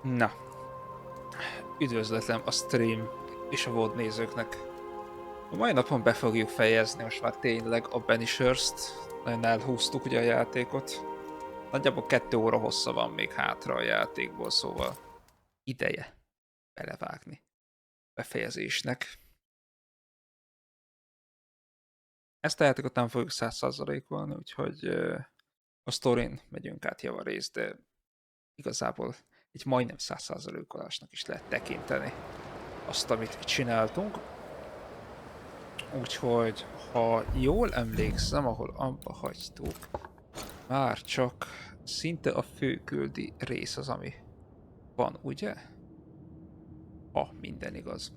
Na, üdvözletem a stream és a VOD nézőknek. A mai napon be fogjuk fejezni most már tényleg a Banishers-t. Nagyon elhúztuk ugye a játékot. Nagyjából 2 óra hossza van még hátra a játékból, szóval ideje belevágni befejezésnek. Ezt a játékot nem fogjuk 100%-olni, úgyhogy a sztorin megyünk át javarészt, de igazából egy majdnem 100%-olásnak is lehet tekinteni azt, amit csináltunk. Úgyhogy, ha jól emlékszem, ahol abba hagytuk, már csak szinte a főküldi rész az, ami van, ugye? Ha minden igaz.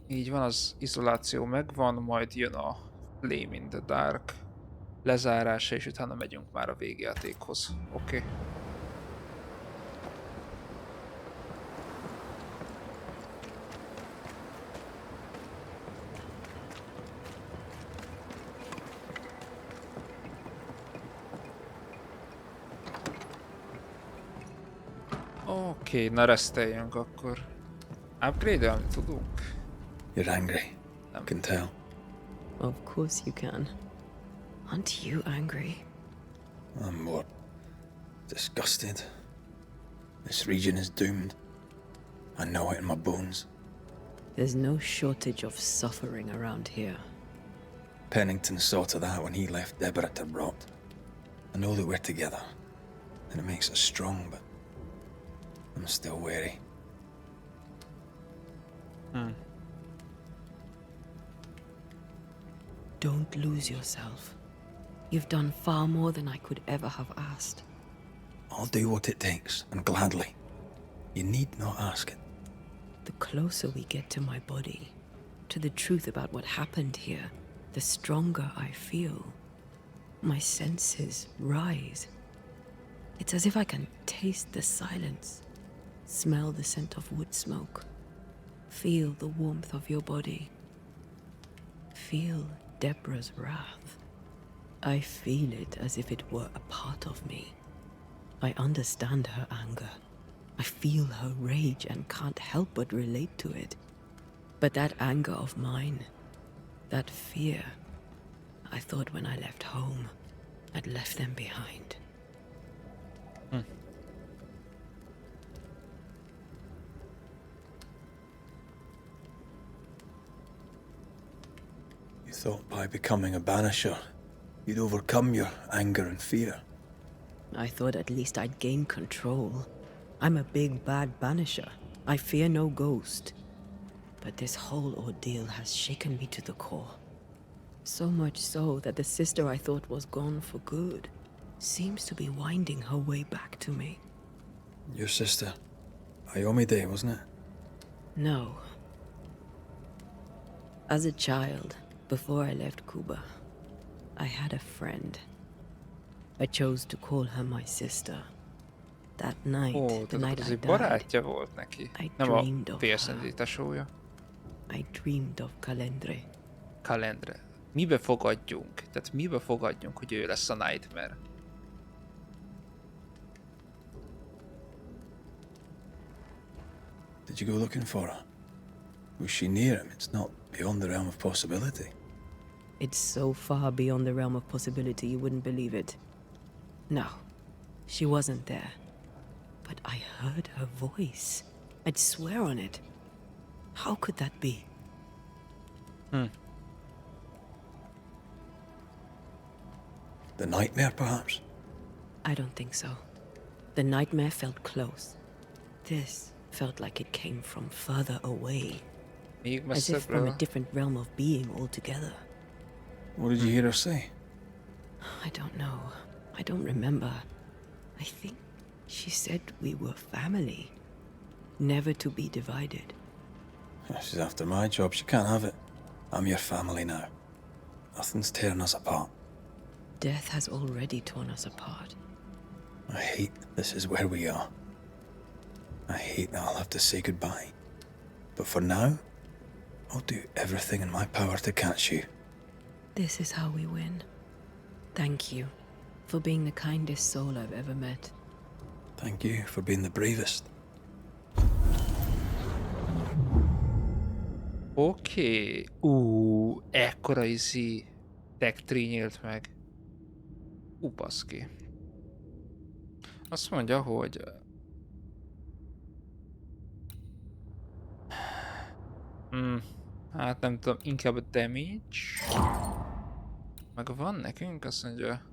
Így van, az izoláció megvan, majd jön a Flame in the Dark lezárása, és utána megyünk már a végjátékhoz. Oké. Oké, na reszteljünk akkor. Upgrade-elni tudunk? You're angry. I can tell. Of course you can. Aren't you angry? I'm more disgusted. This region is doomed. I know it in my bones. There's no shortage of suffering around here. Pennington saw to that when he left Deborah to rot. I know that we're together, and it makes us strong, but I'm still wary. Don't lose yourself. You've done far more than I could ever have asked. I'll do what it takes, and gladly. You need not ask it. The closer we get to my body, to the truth about what happened here, the stronger I feel. My senses rise. It's as if I can taste the silence, smell the scent of wood smoke, feel the warmth of your body, feel Deborah's wrath. I feel it as if it were a part of me. I understand her anger. I feel her rage and can't help but relate to it. But that anger of mine, that fear, I thought when I left home, I'd left them behind. You thought by becoming a banisher, you'd overcome your anger and fear. I thought at least I'd gain control. I'm a big bad banisher. I fear no ghost. But this whole ordeal has shaken me to the core. So much so that the sister I thought was gone for good seems to be winding her way back to me. Your sister, Ayomide, wasn't it? No. As a child, before I left Cuba, I had a friend. I chose to call her my sister. That night, Ó, the tehát night az I egy died, barátja volt neki. I Nem a dreamed of félszendi her. tesója. I dreamed of Calendre. Kalendre. Mibe fogadjunk? Tehát mibe fogadjunk, hogy ő lesz a Nightmare? Did you go looking for her? Was she near him? It's not beyond the realm of possibility. It's so far beyond the realm of possibility you wouldn't believe it. No, she wasn't there. But I heard her voice. I'd swear on it. How could that be? The nightmare, perhaps? I don't think so. The nightmare felt close. This felt like it came from further away. Még As if from a messzebbről? different realm of being altogether. What did you hear her say? I don't know. I don't remember. I think she said we were family. Never to be divided. She's after my job. She can't have it. I'm your family now. Nothing's tearing us apart. Death has already torn us apart. I hate this is where we are. I hate that I'll have to say goodbye. But for now, I'll do everything in my power to catch you. This is how we win. Thank you for being the kindest soul I've ever met. Thank you for being the bravest. Oké. Ekkora tech tree nyílt meg. Baszki. Azt mondja, hogy... hát nem tudom, inkább a damage. Meg van nekünk, azt mondja...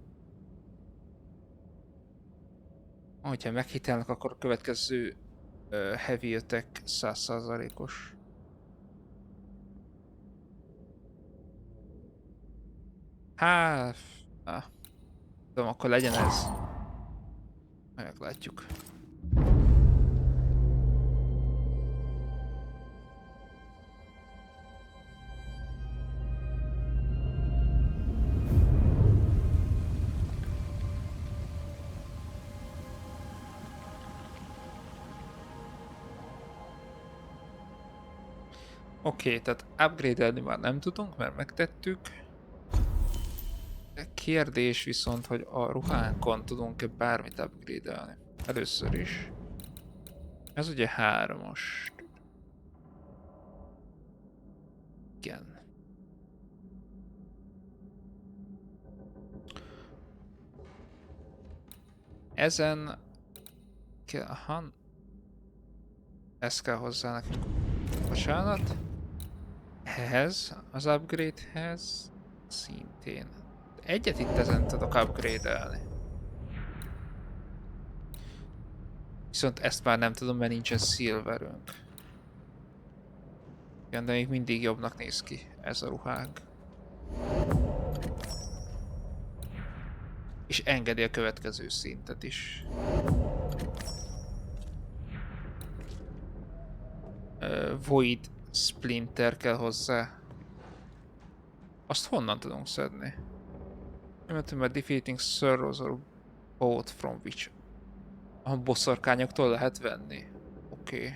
hogyha meghitelnek, akkor a következő heavy attack 100%-os. Hát... tudom, akkor legyen ez. Meglátjuk. Oké, tehát upgrade-elni már nem tudunk, mert megtettük. Kérdés viszont, hogy a ruhánkon tudunk-e bármit upgrade-elni. Először is. Ez ugye 3-as. Igen. Ezen... aha. Ez kell hozzá nekünk. Bocsánat. Ehhez, az upgrade-hez szintén. Egyet itt ezen tudok upgrade-elni. Viszont ezt már nem tudom, mert nincsen silverünk. Igen, de még mindig jobbnak néz ki ez a ruhánk. És engedi a következő szintet is. Void Splinter kell hozzá. Azt honnan tudunk szedni? Mert defeating sorrows or both from which... a bosszorkányoktól lehet venni. Oké.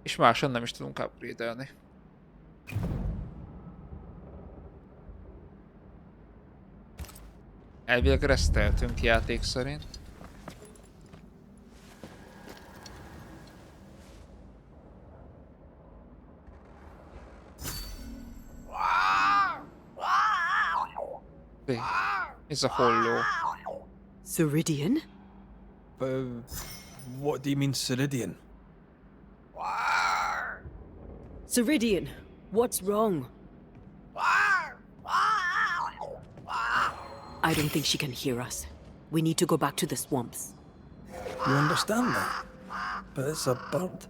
És máson nem is tudunk upgrade-elni. Elvileg resteltünk játék szerint. Ez a holló. Ceridian? What do you mean, Ceridian? Ceridian, what's wrong? I don't think she can hear us. We need to go back to the swamps. You understand that? But it's a bird.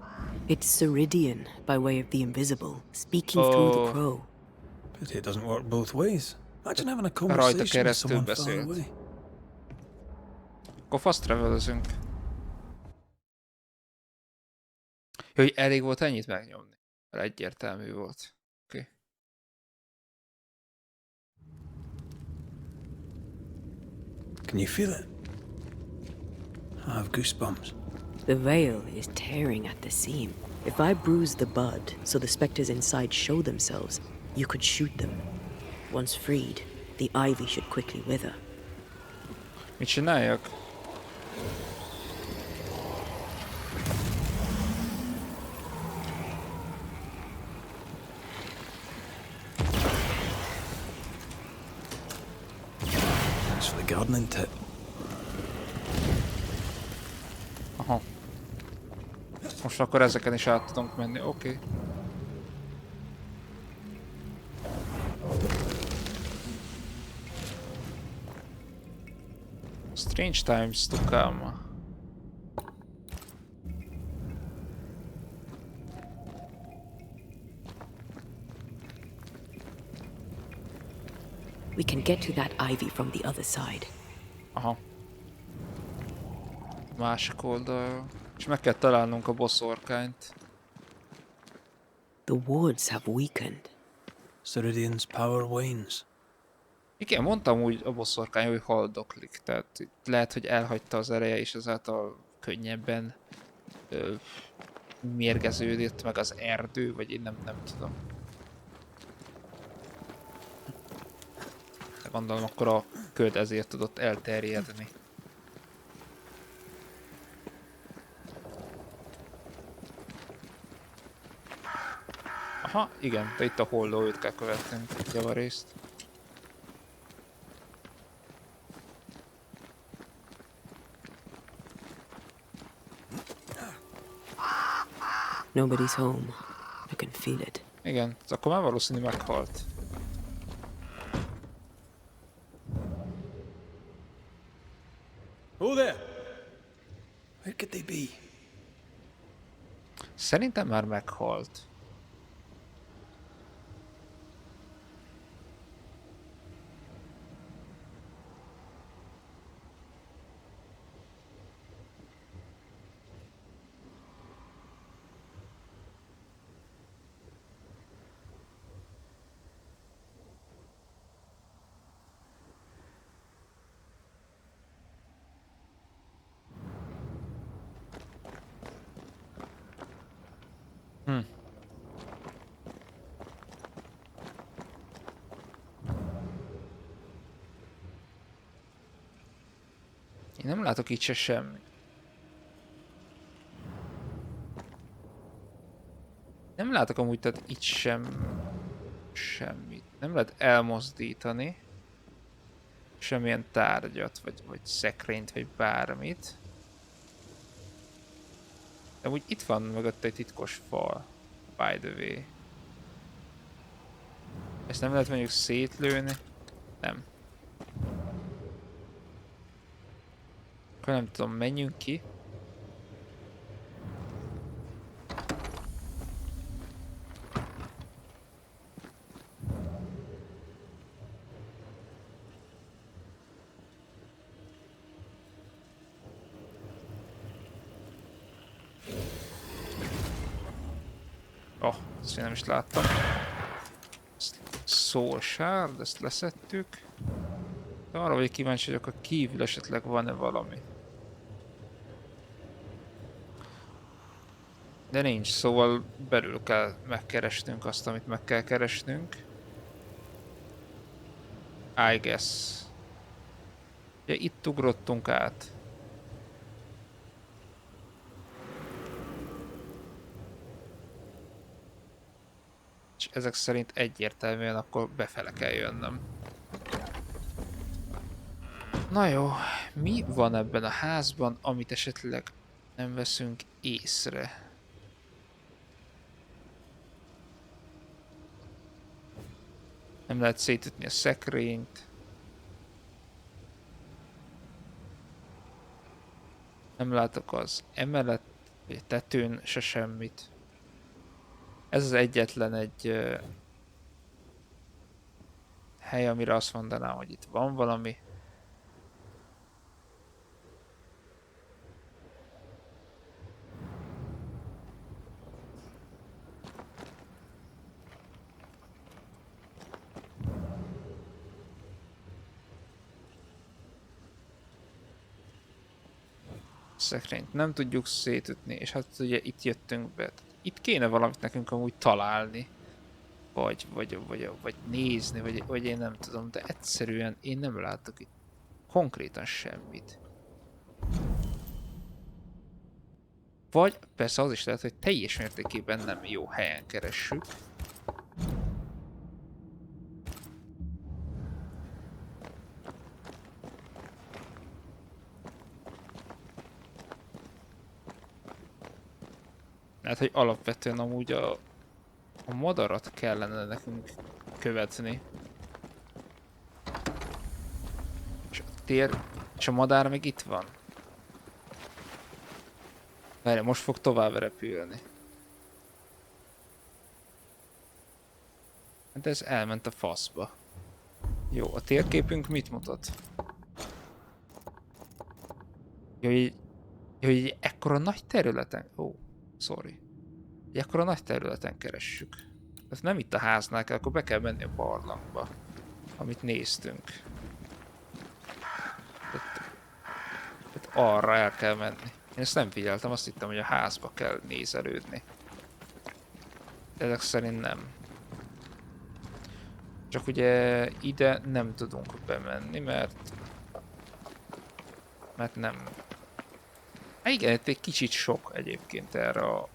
It's Ceridian, by way of the invisible, speaking through the crow. Pity it doesn't work both ways. Imagine having a Rajta conversation with keresztül someone far beszélt. away. Akkor fast travelezünk. Hogy elég volt ennyit megnyomni. Mert egyértelmű volt. Oké. Can you feel it? I have goosebumps. The veil is tearing at the seam. If I bruise the bud so the specters inside show themselves, you could shoot them. Once freed, the ivy should quickly wither. Mit csináljak? Thanks for the gardening tip. Aha. Most akkor ezeken is át tudunk menni, oké. Strange times to come. We can get to that ivy from the other side. Aha. Másik oldal. És meg kell találnunk a bosszorkányt. The wards have weakened. Ceridian's power wanes. Igen, mondtam úgy a bosszorkány, hogy haldoklik. Tehát itt lehet, hogy elhagyta az ereje, és ezáltal könnyebben mérgeződött meg az erdő, vagy én nem tudom. De gondolom, akkor a köd ezért tudott elterjedni. Aha, igen, de itt a holló, őt kell követnünk javarészt. Nobody's home. I can feel it. Igen, akkor már valószínű meghalt. Who there? Where could they be? Szerintem már meghalt. Én nem látok itt se semmi. Nem látok amúgy, tehát itt sem semmit. Nem lehet elmozdítani semmilyen tárgyat, vagy szekrényt, vagy bármit. De úgy itt van mögött egy titkos fal. By the way. Ezt nem lehet mondjuk szétlőni? Nem. Akkor nem tudom, menjünk ki. Oh, ezt én nem is láttam. Soul Shard, ezt leszettük. De arra vagyok kíváncsi, hogy akkor kívül esetleg van-e valami. De nincs, szóval belül kell megkeresnünk azt, amit meg kell keresnünk. I guess. Ugye itt ugrottunk át. És ezek szerint egyértelműen akkor befele kell jönnöm. Na jó, mi van ebben a házban, amit esetleg nem veszünk észre? Nem lehet szétütni a szekrényt. Nem látok az emelet, vagy a tetőn se semmit. Ez az egyetlen egy hely, amire azt mondanám, hogy itt van valami. Szekrényt nem tudjuk szétütni, és hát ugye itt jöttünk be. Itt kéne valamit nekünk amúgy találni. Vagy nézni, vagy én nem tudom, de egyszerűen én nem látok itt konkrétan semmit. Vagy persze az is lehet, hogy teljes mértékében nem jó helyen keressük. Hát, hogy alapvetően amúgy a madarat kellene nekünk követni. És a tér, és a madár meg itt van. Várj, most fog tovább repülni. Hát ez elment a faszba. Jó, a térképünk mit mutat? Jó, hogy ekkora nagy területen... Ó, sorry. Ekkora nagy területen keressük. Tehát nem itt a háznál kell, akkor be kell menni a barlangba, amit néztünk. Tehát arra el kell menni. Én ezt nem figyeltem, azt hittem, hogy a házba kell nézelődni. De ezek szerint nem. Csak ugye ide nem tudunk bemenni, mert nem. Hát igen, itt egy kicsit sok egyébként erre a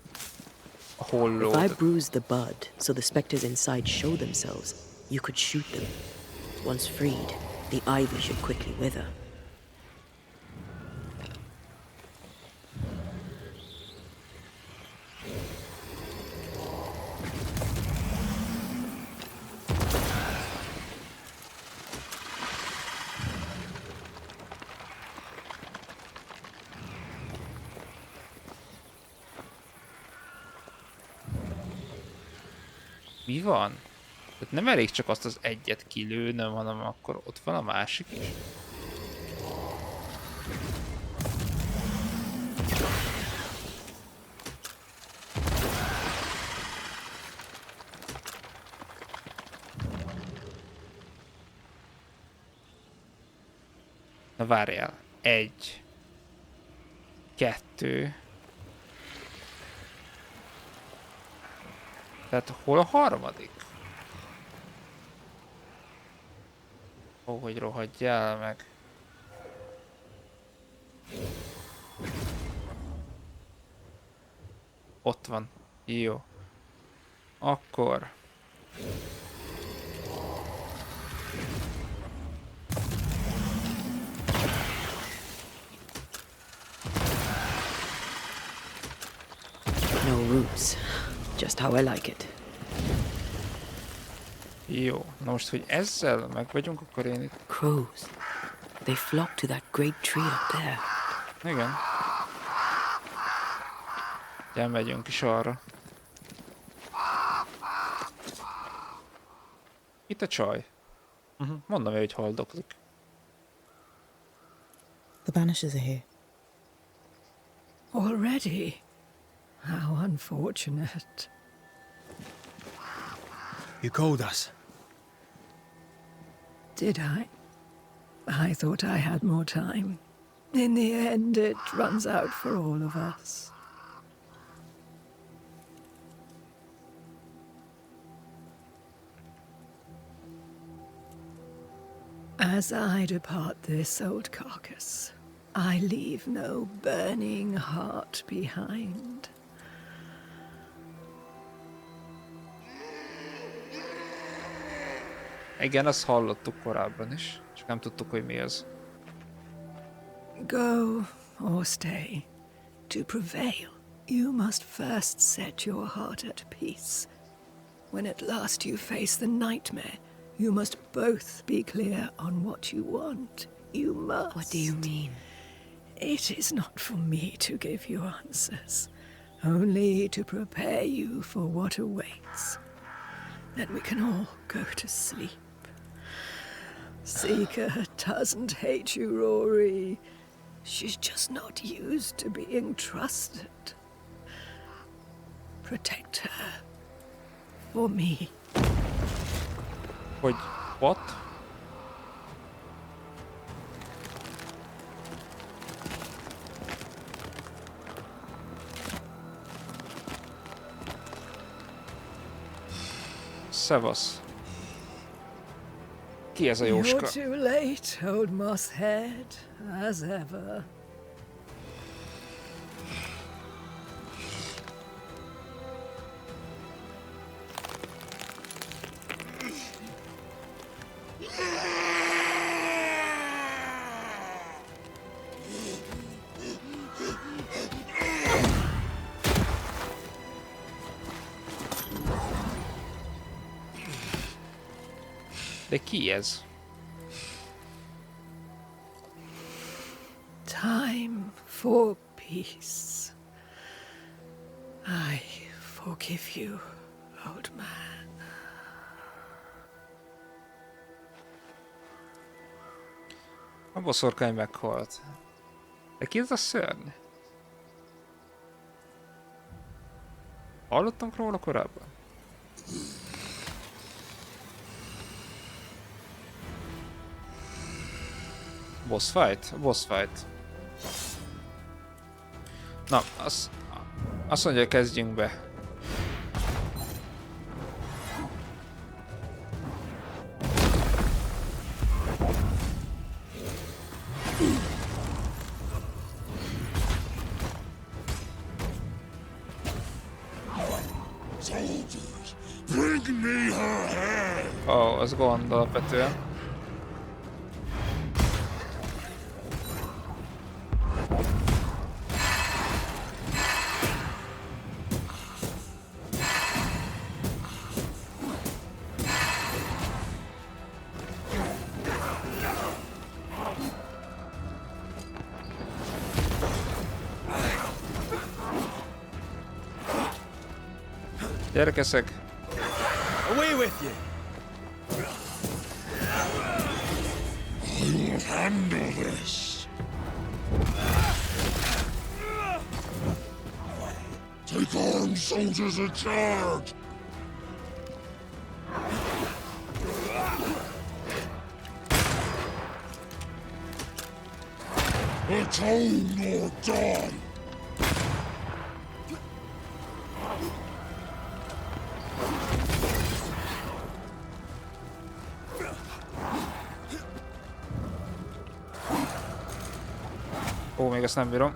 A holló. If I bruise the bud so the specters inside show themselves, you could shoot them. Once freed, the ivy should quickly wither. Mi van? Tehát nem elég csak azt az egyet kilőnöm, hanem akkor ott van a másik is. Na várjál. 1, 2. Tehát hol a harmadik? Ó, hogy rohadjál meg. Ott van. Jó. Akkor. No roots. Just how I like it. Jó. Na most, hogy ezzel meg vagyunk, akkor én itt... Crows. They flock to that great tree up there. Igen. Elmegyünk is arra. Itt a csaj. Mondom, hogy haldoklik. The Banishers are here. Already? How unfortunate. You called us. Did I? I thought I had more time. In the end, it runs out for all of us. As I depart this old carcass, I leave no burning heart behind. Igen, azt hallottuk korábban is, csak nem tudtuk, hogy mi az. Go or stay. To prevail, you must first set your heart at peace. When at last you face the nightmare, you must both be clear on what you want. You must. What do you mean? It is not for me to give you answers, only to prepare you for what awaits. Then we can all go to sleep. Seeker doesn't hate you, Rory. She's just not used to being trusted. Protect her. For me. Hogy... What? Szevasz. Ki ez a Jóska? You're too late, old moss head, as ever. De ki ez? Time for peace. I forgive you, old man. A boszorkány meghalt. De ki ez a szörny? Hallottunk róla korábban? Boss fight? Boss fight. Na, azt mondja, hogy kezdjünk be. az gond alapvetően. Gyerekeszek. Away with you! I will handle this. Take armed soldiers and charge! Atone or die! Ó, még ezt nem bírom.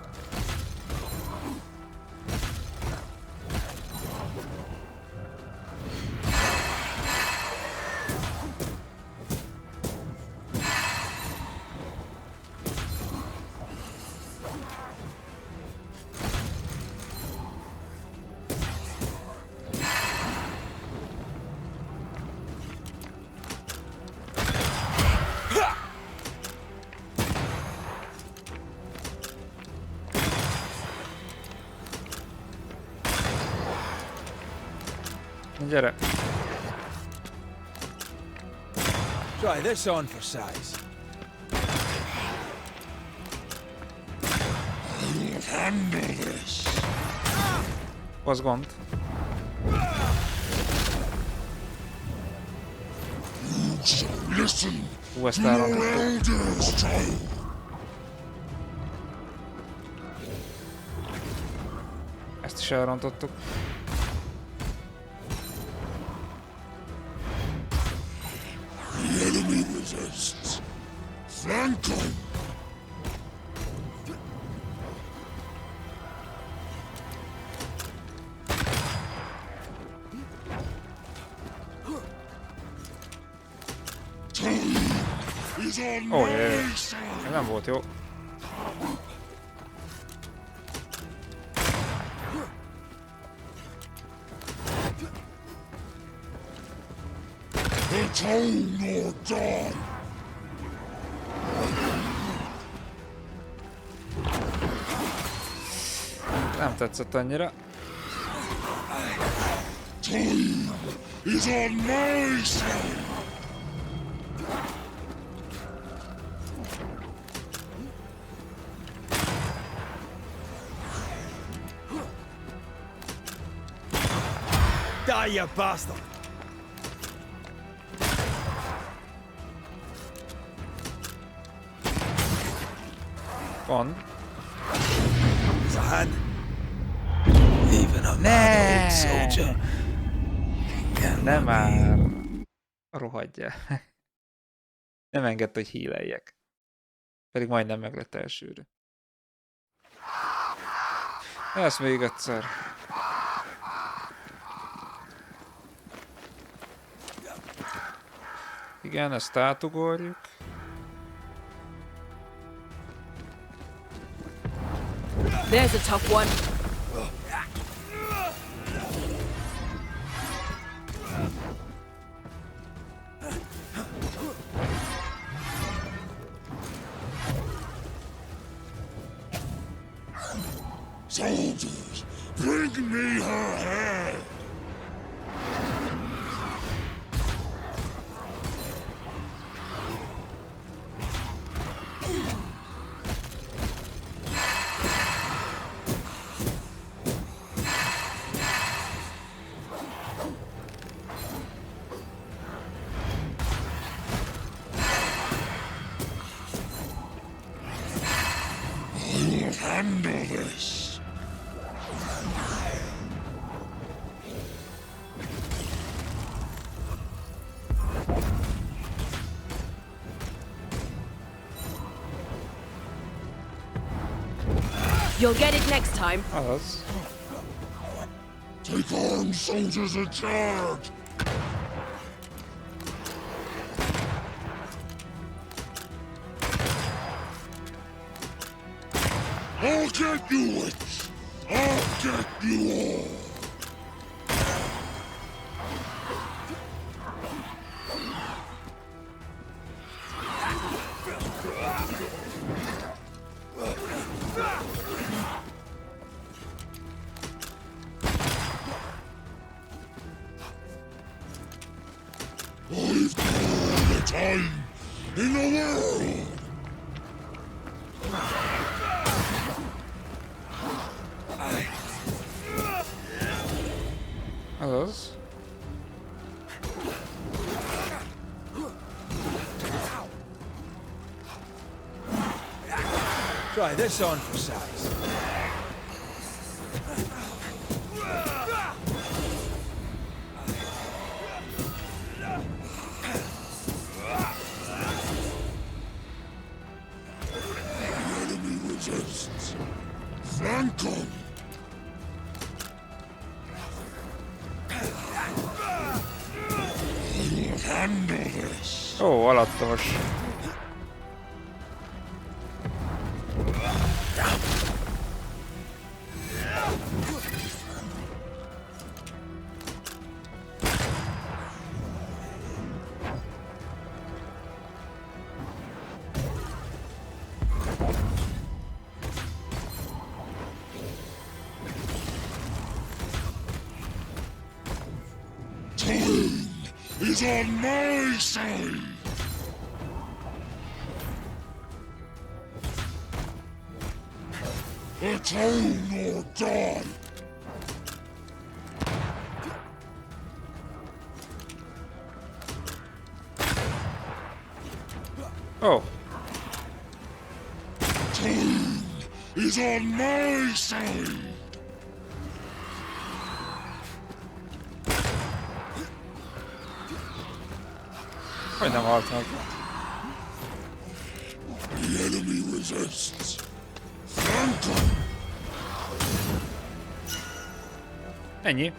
Gyere! Try this on for size. I will handle this. Az gond. So listen Ú, ezt to your elrontottuk. elders, child. Ezt is elrontottuk. The enemy resists. Flank them. Time is on Ó, my jaj. side. Ez nem volt jó. Atone or die. Nem tetszett annyira. Time is on my side. Die, you bastard! Van. It's a hand. Even a mad old soldier can Nem love már. me. Rohadja. Nem engedte, hogy híleljek. Pedig majdnem meg lett elsőre. Ezt még egyszer. Igen, ezt átugorjuk. There's a tough one. Soldiers, bring me her head. I will handle this. You'll get it next time. Azaz. Take armed soldiers and charge. I'll get you, witch! I'll get you all! I've got all the time in the world! Azaz. Try this on for size. The enemy resists. Flank 'em! I'll handle this! Ó, alattomos. Time is on my side! Atone or die! Ó, Time is on my side! hogy nem halt meg. The enemy resists. Flank 'em! Ennyi.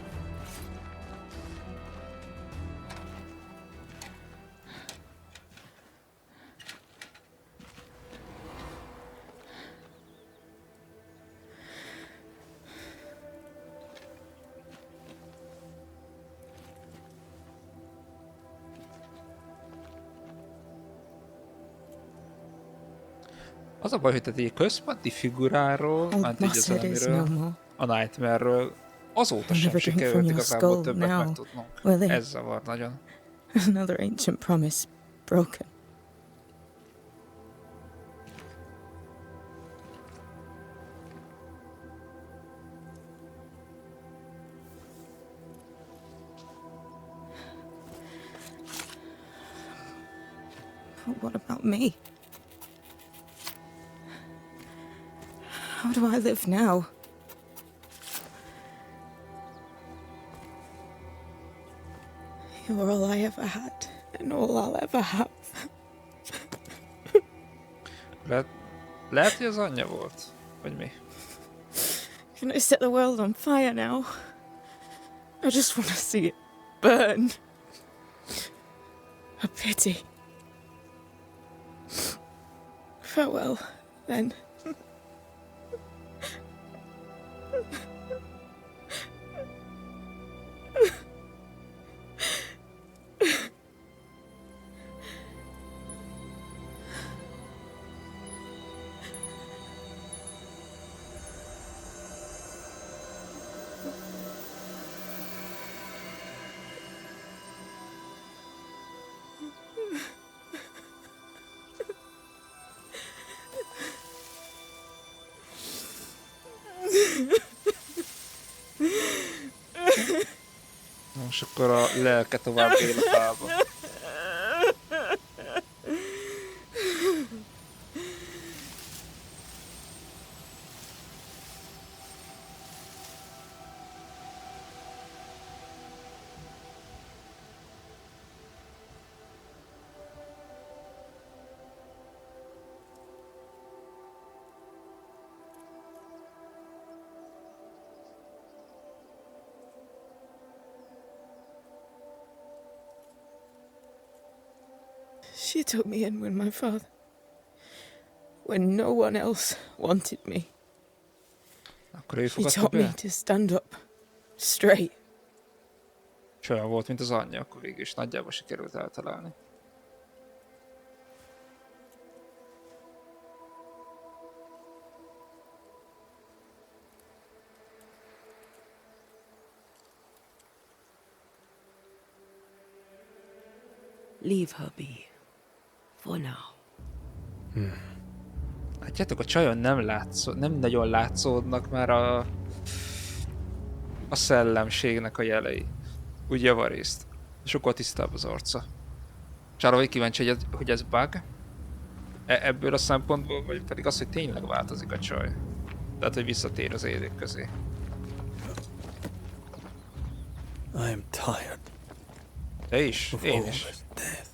Az a baj, hogy tehát egy központi figuráról, ment így az elemiről, a Nightmare-ről, azóta sem sikerült igazából többet megtudnunk. Ez zavar nagyon. Another ancient promise broken. But what about me? How do I live now? You're all I ever had, and all I'll ever have. Lehet, hogy az anyja volt? Vagy mi? Can I set the world on fire now? I just want to see it burn. A pity. Farewell, then. Most akkor a lelke tovább él a fába. She took me in when no one else wanted me. Akkor ő He fogadta taught me be? to stand up straight. És olyan volt, mint az anyja, akkor végül is nagyjából sikerült eltalálni. Leave her be. For now. Látjátok, a csajon nem nagyon látszódnak már a szellemségnek a jelei. Úgy javarészt. Sokkal tisztább az arca. És arra vagy kíváncsi, hogy ez bug? Ebből a szempontból, vagy pedig az, hogy tényleg változik a csaj. Tehát, hogy visszatér az élők közé. I am tired Te is? of Én all is. this death.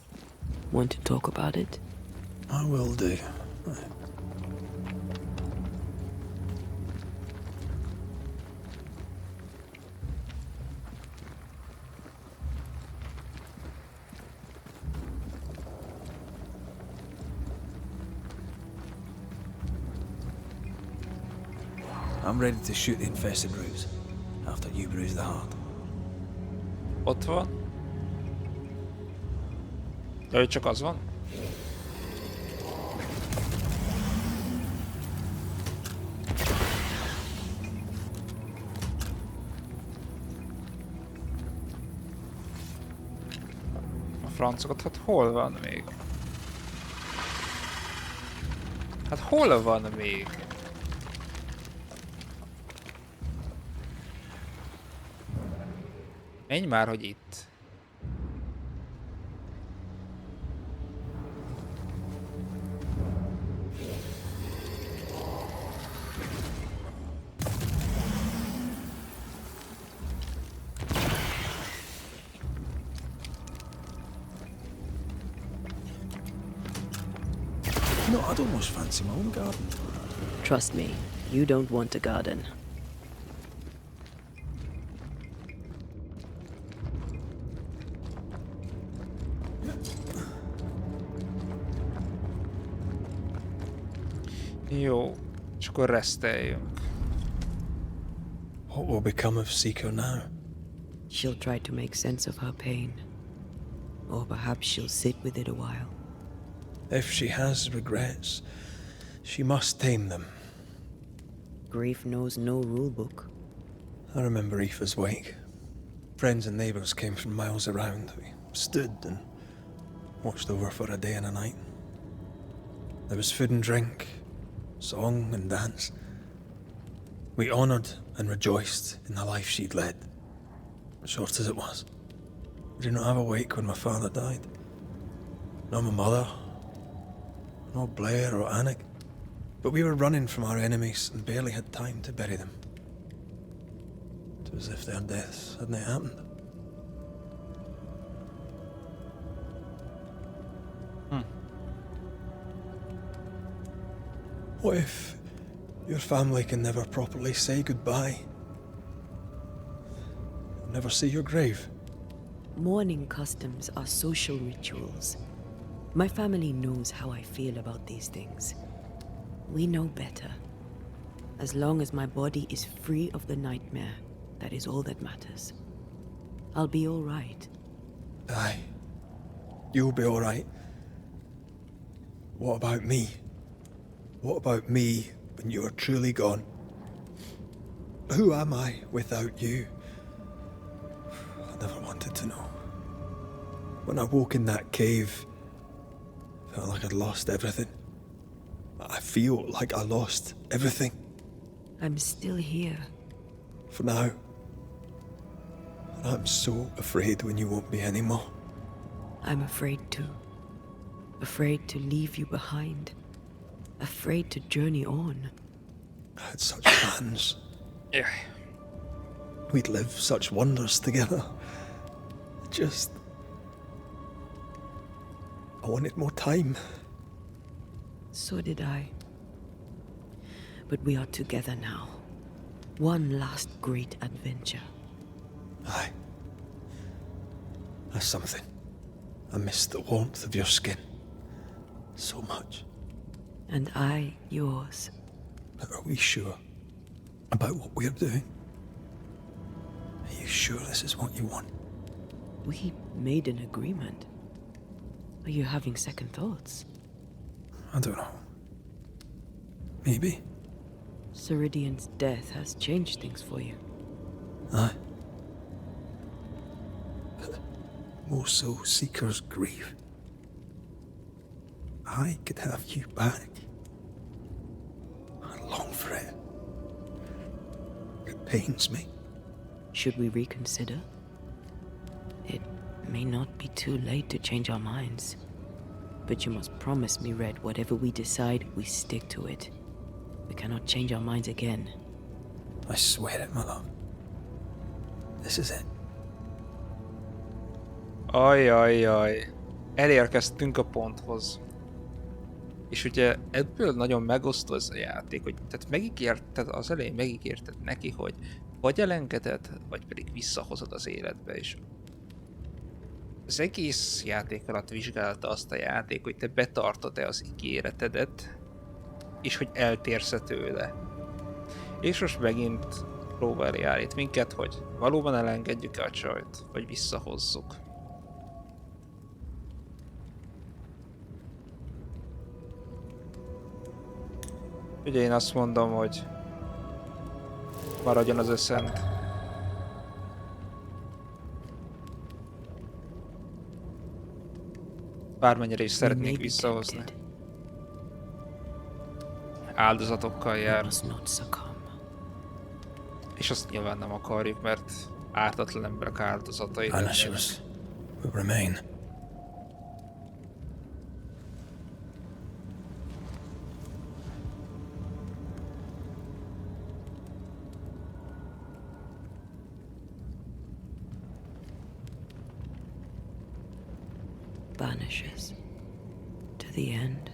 Want to talk about it? I will do. I'm ready to shoot the infested roots after you bruise the heart. Ott van. Ja, hogy csak az van? A francokat, hát hol van még? Hát hol van még? Menj már, hogy itt. You know, I'd almost fancy my own garden. Trust me, you don't want a garden. Jó, és akkor reszteljünk. What will become of Seeker now? She'll try to make sense of her pain. Or perhaps she'll sit with it a while. If she has regrets, she must tame them. Grief knows no rule book. I remember Aoife's wake. Friends and neighbours came from miles around. We stood and watched over for a day and a night. There was food and drink, song and dance. We honoured and rejoiced in the life she'd led, short as it was. I did not have a wake when my father died. Nor my mother, nor Blair or Anik. But we were running from our enemies and barely had time to bury them. It was as if their deaths hadn't happened. What if your family can never properly say goodbye? Never see your grave? Mourning customs are social rituals. My family knows how I feel about these things. We know better. As long as my body is free of the nightmare, that is all that matters. I'll be all right. Aye. You'll be all right. What about me? What about me when you are truly gone? Who am I without you? I never wanted to know. When I woke in that cave, I felt like I'd lost everything. I feel like I lost everything. I'm still here. For now. And I'm so afraid when you won't be anymore. I'm afraid too. Afraid to leave you behind. Afraid to journey on. I had such plans. Yeah. We'd live such wonders together. Just... I wanted more time. So did I. But we are together now. One last great adventure. Aye. That's something. I miss the warmth of your skin. So much. And I yours. But are we sure? about what we're doing? Are you sure this is what you want? We made an agreement. Are you having second thoughts? I don't know. Maybe. Ceridian's death has changed things for you. Aye. But more so Seeker's grief. I could have you back. I long for it. It pains me. Should we reconsider? It may not be too late to change our minds. But you must promise me, Red, whatever we decide, we stick to it. We cannot change our minds again. I swear it, my love. This is it. Ajajaj. Elérkeztünk a ponthoz. És ugye ebből nagyon megosztó ez a játék, hogy tehát megígérted, az elején megígérted neki, hogy vagy elengeded, vagy pedig visszahozod az életbe, és az egész játék alatt vizsgálta azt a játék, hogy te betartod-e az ígéretedet, és hogy eltérsz tőle. És most megint próbálja állít minket, hogy valóban elengedjük-e a csajt, vagy visszahozzuk. Ugye én azt mondom, hogy maradjon az összent. Bármennyire is szeretnék visszahozni. Áldozatokkal jár. És azt nyilván nem akarjuk, mert ártatlan emberek áldozatai. Banishers will remain. Banishers. To the end.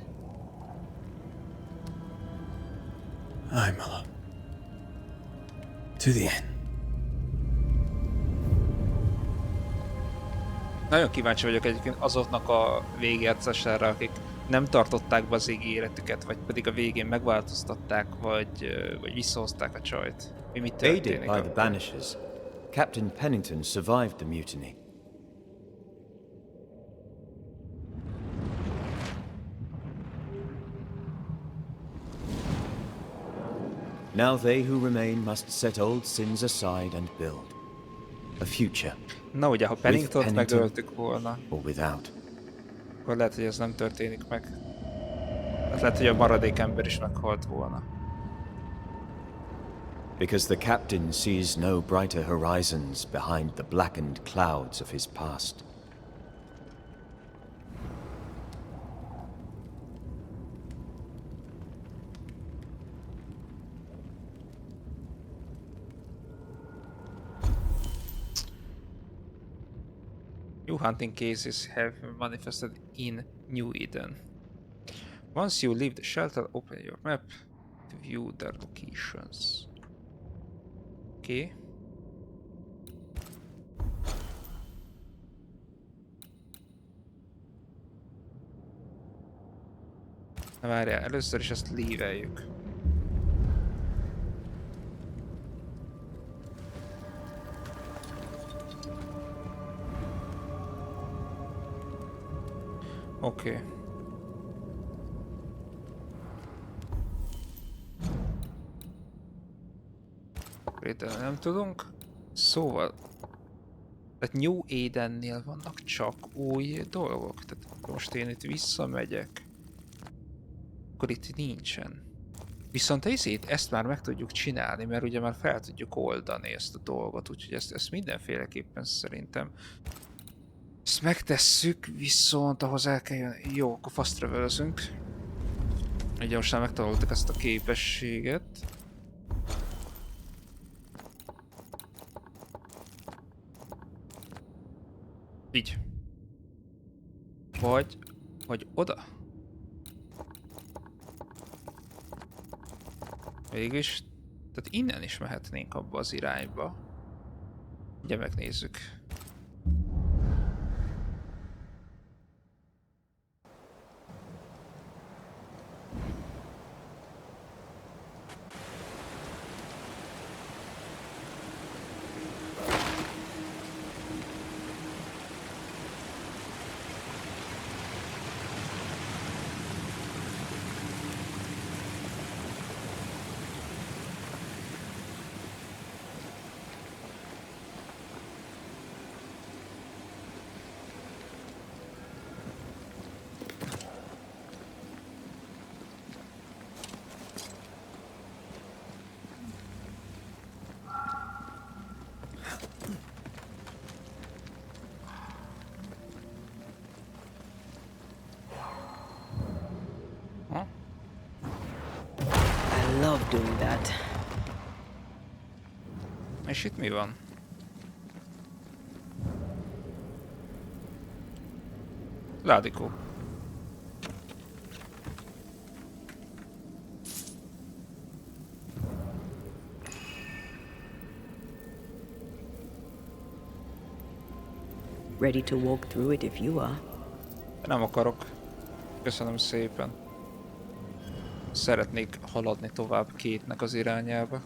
Aye, my love. To the end. Nagyon kíváncsi vagyok egyébként azoknak a végjátszására, akik nem tartották be az ígéretüket, vagy pedig a végén megváltoztatták, vagy visszahozták a csajt. Mi történik? Aided by the Banishers, Captain Pennington survived the mutiny. Now they who remain must set old sins aside and build a future. Na ugye, ha Penningtont megöltük volna, or without. akkor lehet, hogy ez nem történik meg. Hát lehet, hogy a maradék ember is meghalt volna. Because the captain sees no brighter horizons behind the blackened clouds of his past. New hunting cases have manifested in New Eden. Once you leave the shelter, open your map to view their locations. Okay. Na várjál, először is ezt leave-eljük. Oké. Itt nem tudunk. Szóval... Tehát New Edennél vannak csak új dolgok. Tehát most én itt visszamegyek. Akkor itt nincsen. Viszont ezt már meg tudjuk csinálni, mert ugye már fel tudjuk oldani ezt a dolgot. Úgyhogy ezt mindenféleképpen szerintem ezt megtesszük, viszont ahhoz el kell jönni. Jó, akkor fast travelezünk. Ugye most már megtanultuk ezt a képességet. Így. Vagy oda. Végülis, tehát innen is mehetnénk abba az irányba. Ugye megnézzük. doing that. És itt mi van? Ládikó. Ready to walk through it if you are. Nem akarok. Köszönöm szépen. Szeretnék haladni tovább Kétnek az irányába.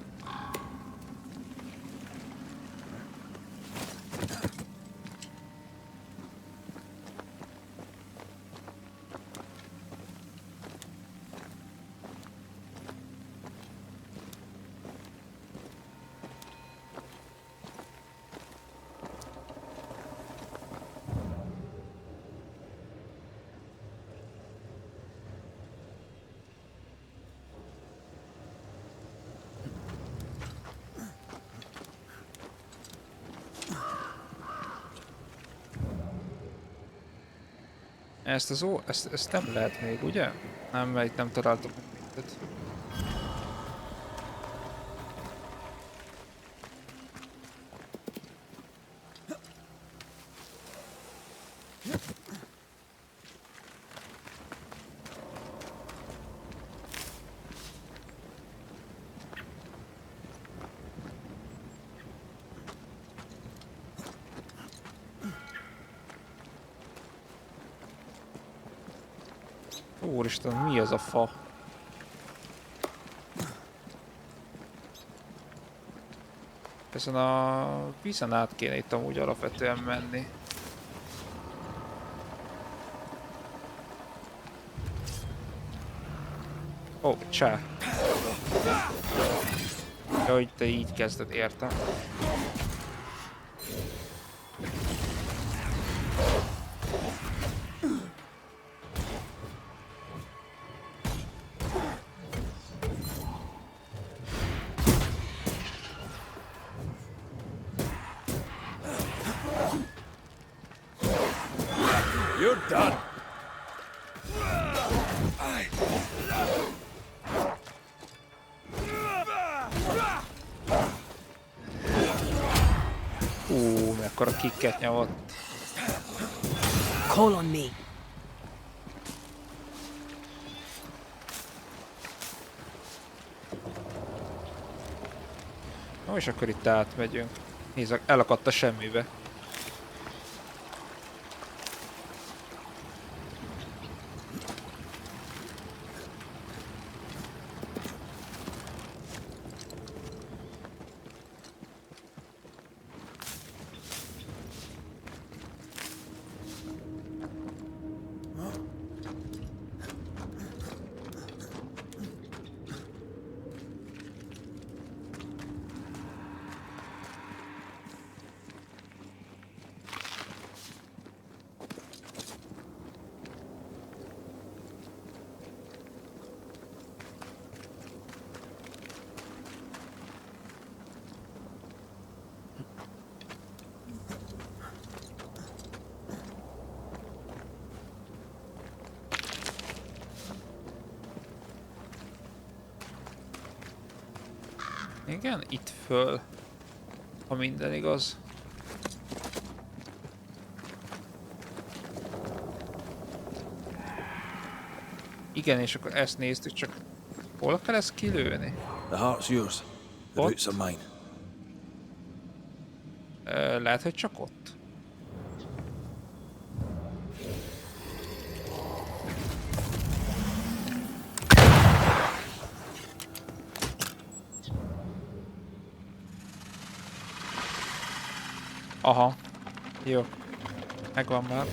Ezt nem lehet még, ugye? Nem, mert itt nem találtuk mindent. Úristen, mi az a fa? Ezen a vízen át kéne itt amúgy alapvetően menni. Ó, csá. Jaj, te így kezded, értem. You're done. Mekkora kikket nyomott. Call on me. Jó, és akkor itt átmegyünk. Nézd, elakadt a semmibe. Igen, itt föl, ha minden igaz. Igen, és akkor ezt néztük, csak hol kell ezt kilőni? The heart's yours. The What? boots are mine. Lehet, hogy csak ott. Aha. Jó. Megvan már.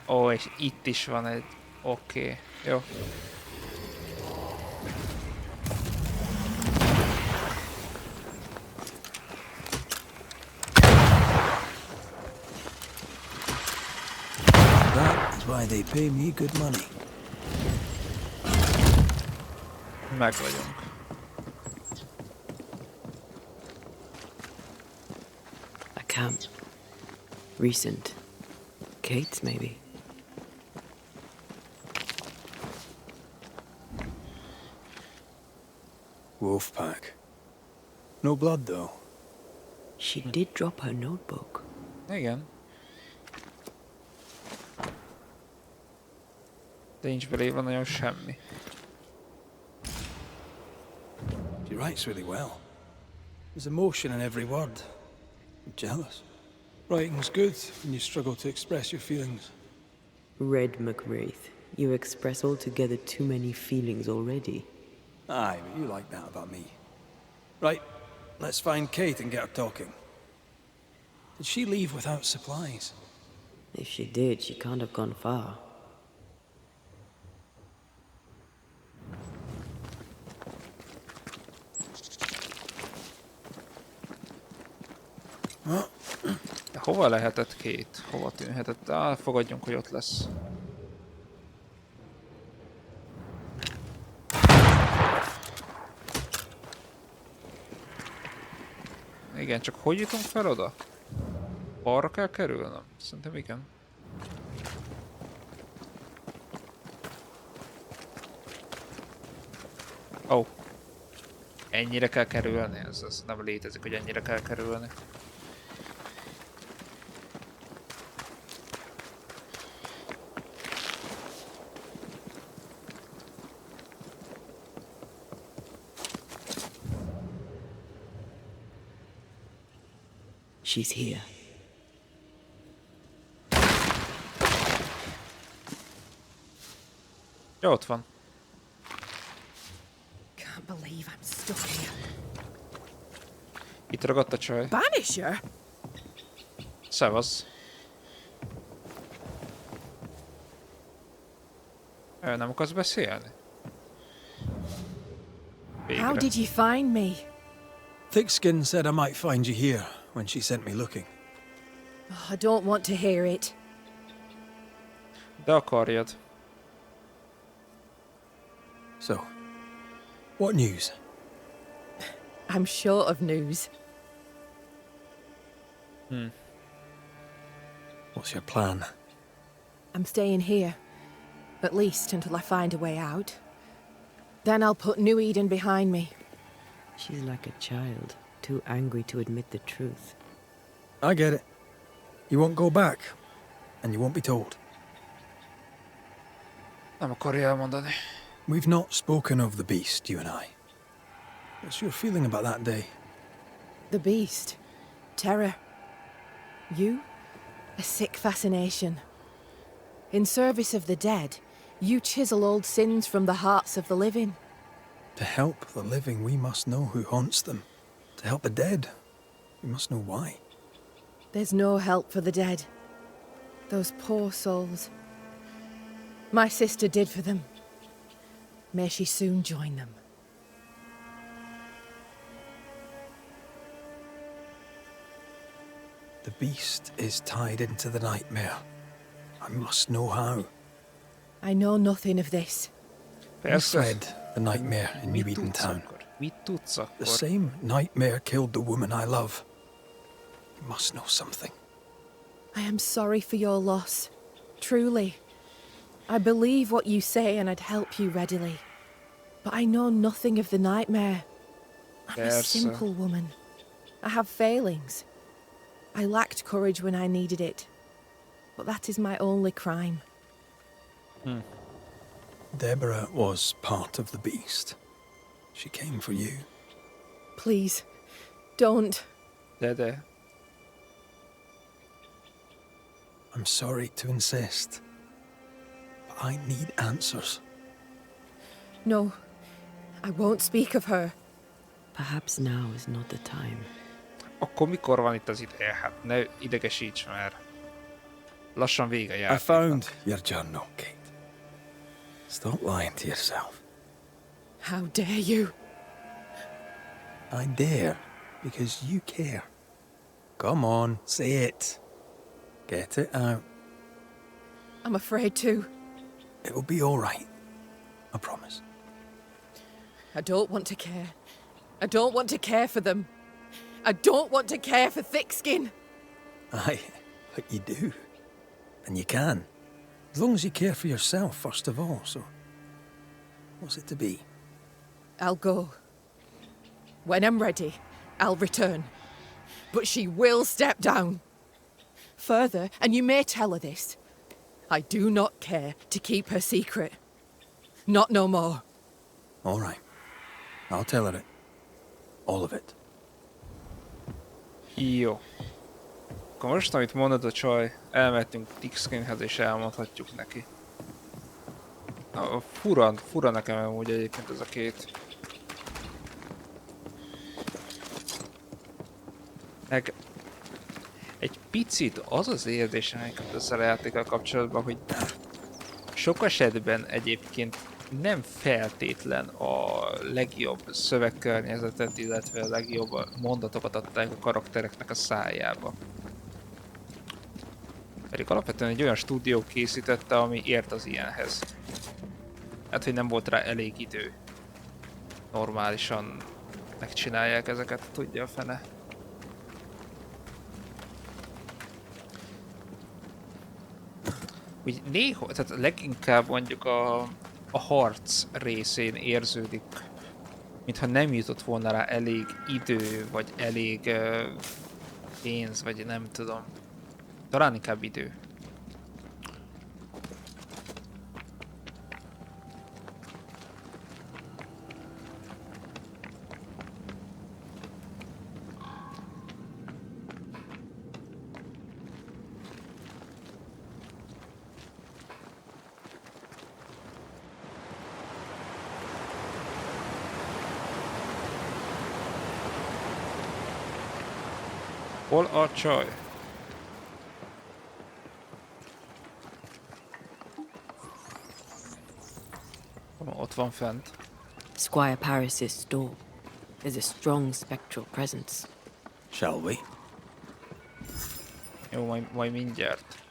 Ó, és itt is van egy... Oké. Jó. That is why they pay me good money. Meg vagyunk. camp. Recent. Kate's, maybe. Wolf pack. No blood, though. She did drop her notebook. Igen. De nincs belőle nagyon semmi. She writes really well. There's emotion in every word. I'm jealous. Writing's good when you struggle to express your feelings. Red McWraith, you express altogether too many feelings already. Aye, but you like that about me. Right, let's find Kate and get her talking. Did she leave without supplies? If she did, she can't have gone far. De hova lehetett Kate? Hova tűnhetett? Fogadjunk, hogy ott lesz. Igen, csak hogy jutunk fel oda? Balra kell kerülnöm? Szerintem igen. Ó. Oh. Ennyire kell kerülni? Ez nem létezik, hogy ennyire kell kerülni. She's here. Ja, ott van. Can't believe I'm stuck here. Itt ragadt a csaj. Banisher? Szevasz. Nem akarsz beszélni? Végre. How did you find me? Thickskin said I might find you here when she sent me looking. Oh, I don't want to hear it. De akarjad. So, what news? I'm short of news. What's your plan? I'm staying here. At least until I find a way out. Then I'll put New Eden behind me. She's like a child, too angry to admit the truth. I get it. You won't go back, and you won't be told. Nem akarja elmondani. We've not spoken of the beast, you and I. What's your feeling about that day? The beast. Terror. You? A sick fascination. In service of the dead, you chisel old sins from the hearts of the living. To help the living, we must know who haunts them. To help the dead, we must know why. There's no help for the dead. Those poor souls. My sister did for them. May she soon join them. The beast is tied into the nightmare. I must know how. I know nothing of this. You Persze. fled the nightmare in New Eden Town. Mit tudsz The akkor? same nightmare killed the woman I love. You must know something. I am sorry for your loss. Truly. I believe what you say and I'd help you readily. But I know nothing of the nightmare. I'm a Persze. simple woman. I have failings. I lacked courage when I needed it. But that is my only crime. Deborah was part of the beast. She came for you. Please, don't. De. I'm sorry to insist, but I need answers. No, I won't speak of her. Perhaps now is not the time. Akkor mikor van itt az ideje? Hát ne idegesíts már. Lassan vége a I játéknak. found your journal, Kate. Stop lying to yourself. How dare you? I dare, because you care. Come on, say it. Get it out. I'm afraid to. It will be all right. I promise. I don't want to care. I don't want to care for them. I don't want to care for Thickskin. Aye, but you do. And you can. As long as you care for yourself, first of all, so... What's it to be? I'll go. When I'm ready, I'll return. But she will step down. Further, and you may tell her this, I do not care to keep her secret. Not no more. All right. I'll tell her it. All of it. Jó. Akkor most, amit mondod a csaj, elmehetünk Tixkinhez és elmondhatjuk neki. Fura nekem amúgy egyébként ez a két. Meg egy picit az az érzésem egyébként ezzel a játékkal kapcsolatban, hogy sok esetben egyébként nem feltétlen a legjobb szövegkörnyezetet, illetve a legjobb mondatokat adták a karaktereknek a szájába. Pedig alapvetően egy olyan stúdió készítette, ami ért az ilyenhez. Hát, hogy nem volt rá elég idő. Normálisan megcsinálják ezeket, tudja a fene. Úgy néha, tehát leginkább mondjuk a harc részén érződik, mintha nem jutott volna rá elég idő, vagy elég pénz, vagy nem tudom. Talán inkább idő. Hol a csaj? Ott van fent. Squire Paris's store. There's a strong spectral presence. Shall we? Jó, majd mindjárt.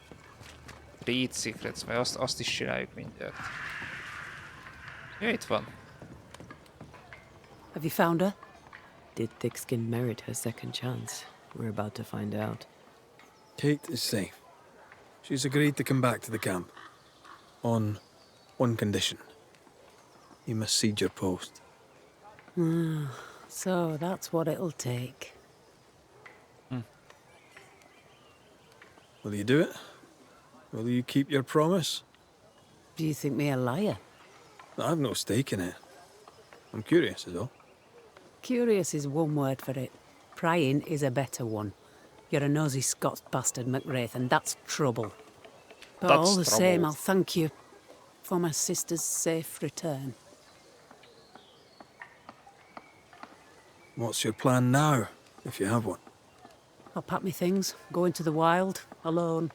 Read Secrets, vagy azt is csináljuk mindjárt. Ja, itt van. Have you found her? Did Thickskin merit her second chance? We're about to find out. Kate is safe. She's agreed to come back to the camp. On one condition. You must cede your post. So that's what it'll take. Will you do it? Will you keep your promise? Do you think me a liar? I've no stake in it. I'm curious, is all. Curious is one word for it. Prying is a better one. You're a nosy Scots bastard, McWraith, and that's trouble. But That's all the trouble. same, I'll thank you for my sister's safe return. What's your plan now, if you have one? I'll pack me things, go into the wild, alone.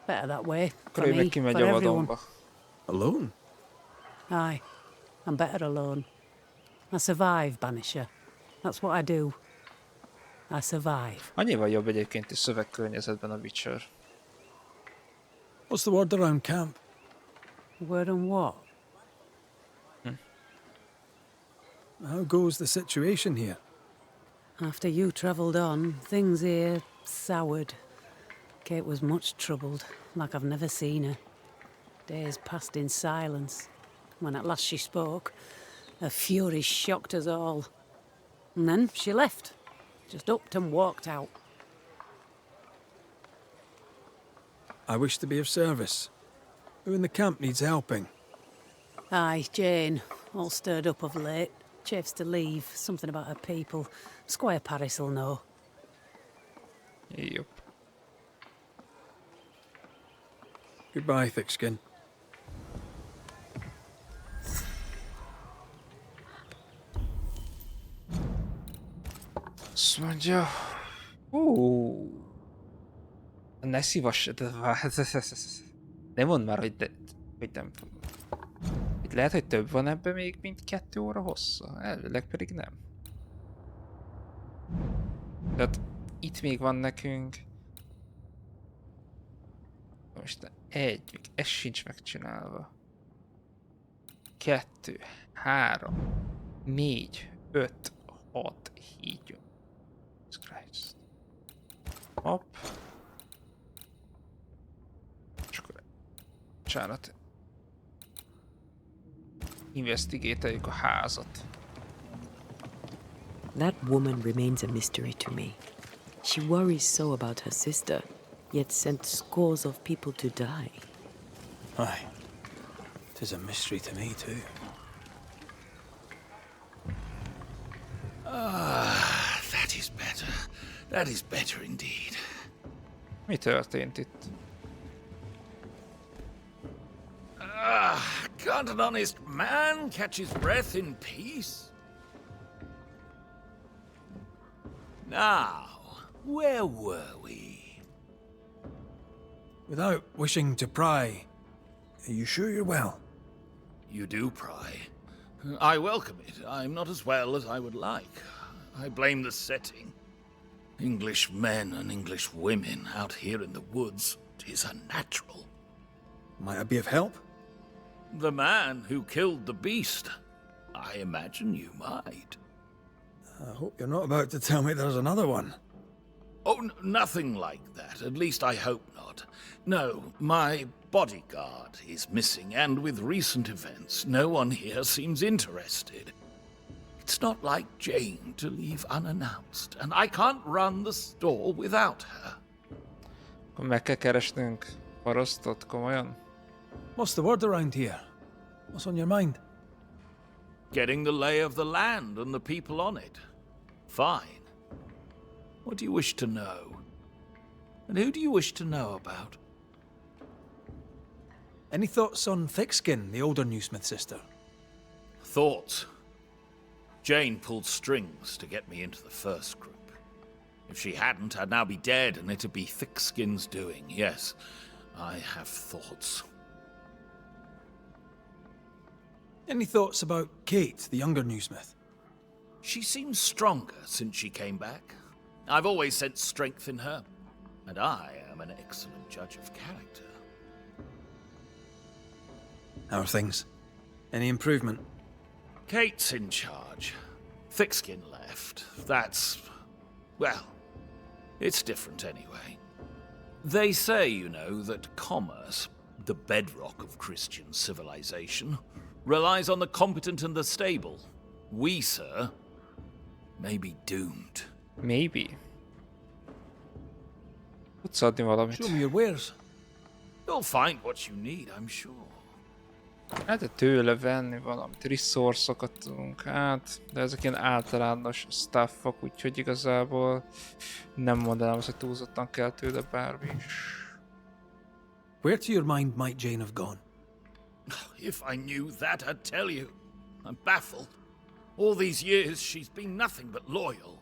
Better that way, for Akkor ő me, meg for kimegy a everyone. vadonba. Alone? Aye, I'm better alone. I survive, Banisher. That's what I do. I survive. Annyival jobb egyébként is szövegkörnyezetben a Witcher. What's the word around camp? Word on what? How goes the situation here? After you travelled on, things here soured. Kate was much troubled, like I've never seen her. Days passed in silence. When at last she spoke, her fury shocked us all. And then she left. Just upped and walked out. I wish to be of service. Who in the camp needs helping? Aye, Jane, all stirred up of late. Chafes to leave, something about her people. Squire Paris will know. Jobb. Goodbye, Thickskin. Azt mondja... Ne szívass... Ne mondd már, hogy nem tudom. Itt lehet, hogy több van ebben még, mint 2 óra hossza. Elvileg pedig nem. Tehát itt még van nekünk... Most egy, ez sincs megcsinálva. 2, 3, 4, 5, 6, 7. Christ. Hopp. bocsánat. Investigételjük a házat. That woman remains a mystery to me. She worries so about her sister, yet sent scores of people to die. Aye. It is a mystery to me, too. That is better. That is better indeed. Mi történt itt? Can't an honest man catch his breath in peace? Now, where were we? Without wishing to pry, are you sure you're well? You do pry. I welcome it. I'm not as well as I would like. I blame the setting. English men and English women out here in the woods is unnatural. Might I be of help? The man who killed the beast. I imagine you might. I hope you're not about to tell me there's another one. Oh, nothing like that. At least I hope not. No, my bodyguard is missing, and with recent events, no one here seems interested. It's not like Jane to leave unannounced, and I can't run the store without her. Akkor meg kell keresnünk parasztot, komolyan? What's the word around here? What's on your mind? Getting the lay of the land and the people on it. Fine. What do you wish to know? And who do you wish to know about? Any thoughts on Thickskin, the older Newsmith sister? Thoughts. Jane pulled strings to get me into the first group. If she hadn't, I'd now be dead, and it'd be Thickskin's doing. Yes, I have thoughts. Any thoughts about Kate, the younger Newsmith? She seems stronger since she came back. I've always sensed strength in her, and I am an excellent judge of character. How are things? Any improvement? Kate's in charge. Thickskin left. That's... well, it's different anyway. They say, you know, that commerce, the bedrock of Christian civilization, relies on the competent and the stable. We, sir, may be doomed. Maybe. Tudsz adni valamit? Show me your wares. You'll find what you need, I'm sure. Hát tőle venni valamit, resource-okat tudunk át, de ezek ilyen általános stuff-ok, úgyhogy igazából nem mondanám azt, hogy túlzottan kell tőle bármi is. Where to your mind might Jane have gone? If I knew that, I'd tell you. I'm baffled. All these years, she's been nothing but loyal.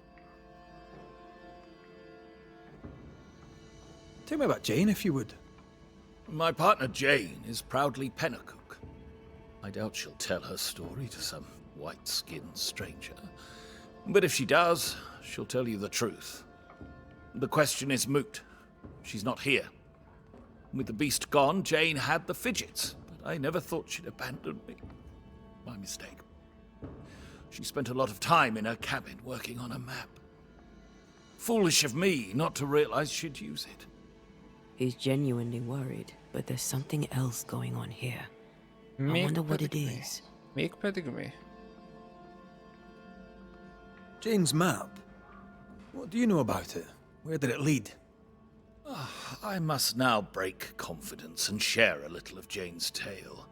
Tell me about Jane, if you would. My partner Jane is proudly Pennacook. I doubt she'll tell her story to some white-skinned stranger. But if she does, she'll tell you the truth. The question is moot. She's not here. With the beast gone, Jane had the fidgets, but I never thought she'd abandon me. My mistake. She spent a lot of time in her cabin working on a map. Foolish of me not to realize she'd use it. He's genuinely worried, but there's something else going on here. I wonder what it is. Mégpedig mi? Jane's map. What do you know about it? Where did it lead? I must now break confidence and share a little of Jane's tale.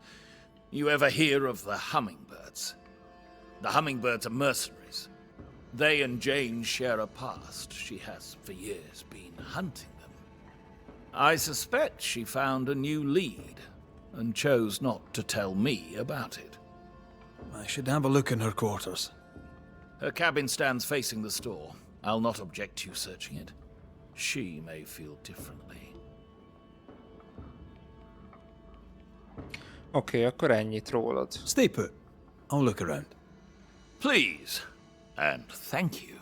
You ever hear of the hummingbirds? The hummingbirds are mercenaries. They and Jane share a past. She has, for years, been hunting them. I suspect she found a new lead, and chose not to tell me about it. I should have a look in her quarters. Her cabin stands facing the store. I'll not object to you searching it. She may feel differently. Oké, akkor ennyit rólad. Stay put. I'll look around. Please, and thank you.